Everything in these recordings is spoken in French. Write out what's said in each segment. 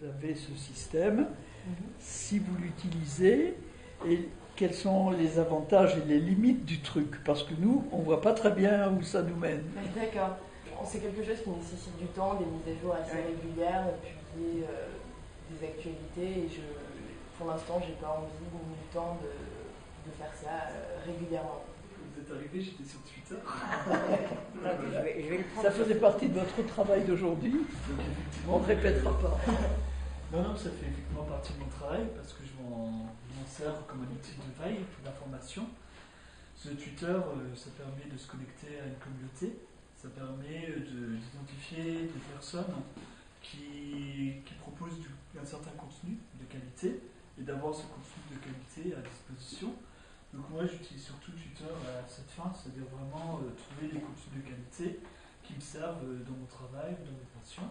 avez ce système, si vous l'utilisez, et quels sont les avantages et les limites du truc, parce que nous, on ne voit pas très bien où ça nous mène. D'accord. C'est quelque chose qui nécessite du temps, des mises à jour assez régulières, publier des actualités, et pour l'instant, j'ai pas envie ni le temps de faire ça régulièrement. Vous êtes arrivé, j'étais sur Twitter. Ça faisait partie de votre travail d'aujourd'hui. On ne répétera pas. Non, ça fait effectivement partie de mon travail parce que je m'en sers comme un outil de veille, d'information. Ce Twitter, ça permet de se connecter à une communauté, ça permet d'identifier des personnes qui proposent un certain contenu de qualité et d'avoir ce contenu de qualité à disposition. Donc moi j'utilise surtout Twitter à cette fin, c'est-à-dire vraiment trouver des contenus de qualité qui me servent dans mon travail, dans mes passions.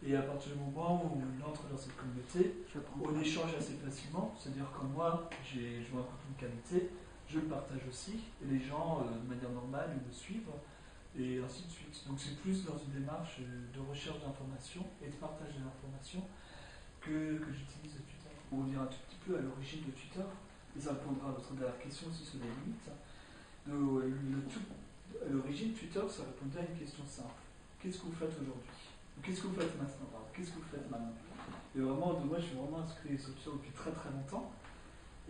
Et à partir du moment où on entre dans cette communauté, on échange assez facilement, c'est-à-dire que moi je vois un contenu de qualité, je le partage aussi, et les gens de manière normale ils me suivent, et ainsi de suite. Donc c'est plus dans une démarche de recherche d'informations et de partage de l'information que j'utilise Twitter. Pour revenir un tout petit peu à l'origine de Twitter, et ça répondra à votre dernière question aussi sur les limites. À l'origine, Twitter, ça répondait à une question simple. Qu'est-ce que vous faites aujourd'hui? Qu'est-ce que vous faites maintenant? Qu'est-ce que vous faites maintenant? Et vraiment, moi, je suis vraiment inscrit sur Twitter depuis très très longtemps.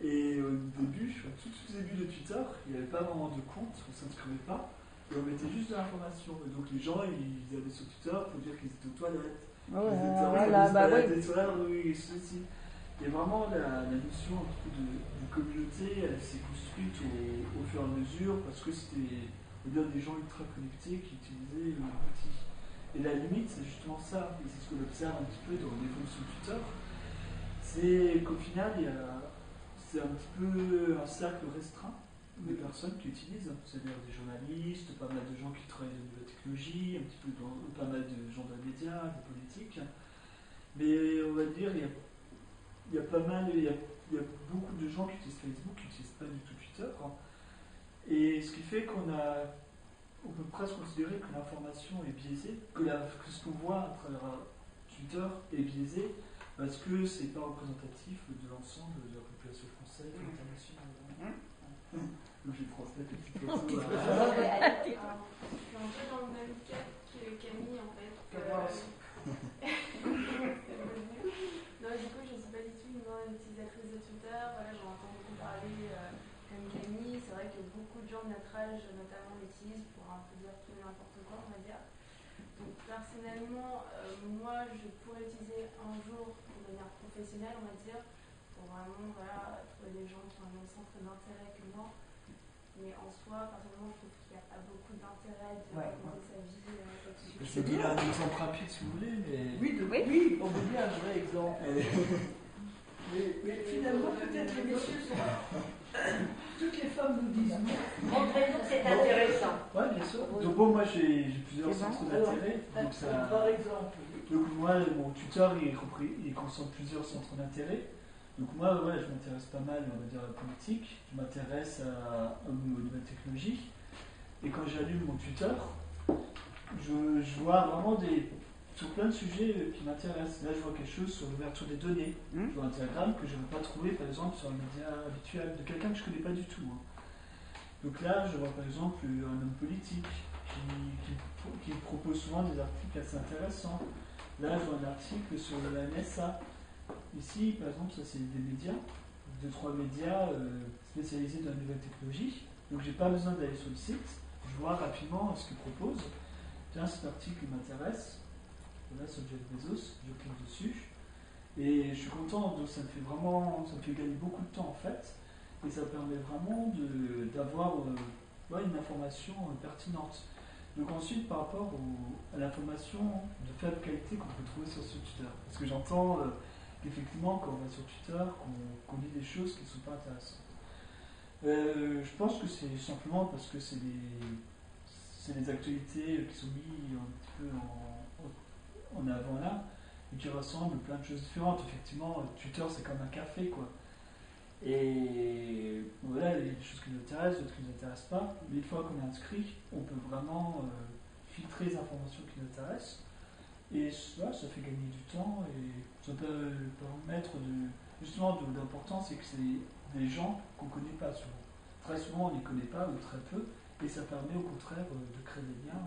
Et au début, tout au début de Twitter, il n'y avait pas vraiment de compte, on ne s'inscrivait pas, et on mettait juste de l'information. Et donc les gens, ils allaient sur Twitter pour dire qu'ils étaient aux toilettes, qu'ils étaient en train de se balader, ceci. Et vraiment, la notion un peu de communauté, elle s'est construite au fur et à mesure, parce que c'était des gens ultra connectés qui utilisaient l'outil. Et la limite, c'est justement ça, et c'est ce qu'on observe un petit peu dans l'évolution de Twitter, c'est qu'au final, c'est un petit peu un cercle restreint de personnes qui utilisent, c'est-à-dire des journalistes, pas mal de gens qui travaillent dans de la technologie, un petit peu pas mal de gens dans les médias, des politiques. Mais on va dire, il y a beaucoup de gens qui utilisent Facebook, qui n'utilisent pas du tout Twitter. Et ce qui fait qu'on peut presque considérer que l'information est biaisée, que ce qu'on voit à travers Twitter est biaisé, parce que c'est pas représentatif de l'ensemble de la population française et internationale. Donc je vais transmettre une petite photo. Je suis un peu dans le même cas que Camille en fait. Non, du coup, je ne suis pas du tout une grande utilisatrice de Twitter. Voilà, j'en entends beaucoup parler comme Camille. C'est vrai que beaucoup de gens de notre âge, notamment, l'utilisent pour un peu dire tout et n'importe quoi, on va dire. Donc, personnellement, moi, je pourrais utiliser un jour de manière professionnelle, on va dire, pour vraiment trouver des gens qui ont le même centre d'intérêt que moi. Mais en soi, personnellement, je trouve qu'il n'y a pas beaucoup d'intérêt de raconter sa vie là-dessus. Je peux donner un exemple rapide si vous voulez, mais... Oui, on veut bien un vrai exemple. mais finalement, peut-être les messieurs sont... Toutes les femmes nous disent non. Montrez-nous que c'est intéressant. Oui, bien sûr. Donc bon, moi j'ai plusieurs centres d'intérêt. Par exemple. Donc moi, mon tuteur, il concentre plusieurs centres d'intérêt. Donc moi, je m'intéresse pas mal, on va dire, à la politique. Je m'intéresse aux nouvelles technologies. Et quand j'allume mon tuteur, je vois vraiment sur plein de sujets qui m'intéressent. Là, je vois quelque chose sur l'ouverture des données. Je vois un diagramme que je ne vais pas trouver, par exemple, sur un média habituel, de quelqu'un que je ne connais pas du tout. Donc là, je vois par exemple un homme politique qui propose souvent des articles assez intéressants. Là, je vois un article sur la NSA. Ici, par exemple, ça c'est des médias, 2-3 médias spécialisés dans la nouvelle technologie. Donc, j'ai pas besoin d'aller sur le site. Je vois rapidement ce qu'ils proposent. Tiens, cet article m'intéresse. Voilà, sur Jeff Bezos, je clique dessus. Et je suis content, donc ça me fait gagner beaucoup de temps en fait. Et ça permet vraiment d'avoir une information pertinente. Donc ensuite, par rapport à l'information de faible qualité qu'on peut trouver sur ce Twitter. Parce que j'entends qu'effectivement, quand on va sur Twitter, qu'on lit des choses qui ne sont pas intéressantes. Je pense que c'est simplement parce que c'est les actualités qui sont mises un petit peu en avant là, et qui rassemblent plein de choses différentes. Effectivement, Twitter c'est comme un café quoi. Et voilà, il y a des choses qui nous intéressent, d'autres qui ne nous intéressent pas. Mais une fois qu'on est inscrit, on peut vraiment filtrer les informations qui nous intéressent Et ça fait gagner du temps et ça peut permettre justement d'important, c'est que c'est des gens qu'on ne connaît pas souvent. Très souvent on ne les connaît pas ou très peu et ça permet au contraire de créer des liens.